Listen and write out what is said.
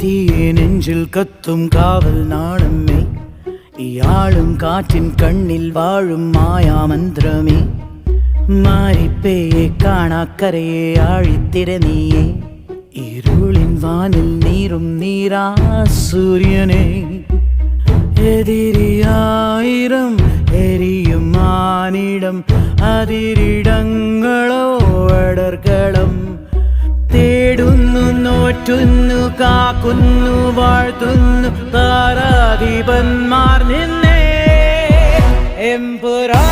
തീയെ നെഞ്ചിൽ കത്തും കാവൽ നാണമേ, ഇയാളും കാറ്റിൻ കണ്ണിൽ വാഴും മായാമന്ത്രമേ. മാരിപ്പേയെ കാണാക്കരയെ ആഴിത്തിര നീയെ, ഇരുളിൻ വാനിൽ നീറും നീരാ സൂര്യനെ. എതിരിയായിരം എരിയും മാനിടം, അതിരിടങ്ങളോ അടർക്കളം. തേടുന്നു നോറ്റുന്നു കാക്കുന്നു വാഴ്ത്തുന്നു താരാധിപന്മാർ നിന്നെ എംപുരാ.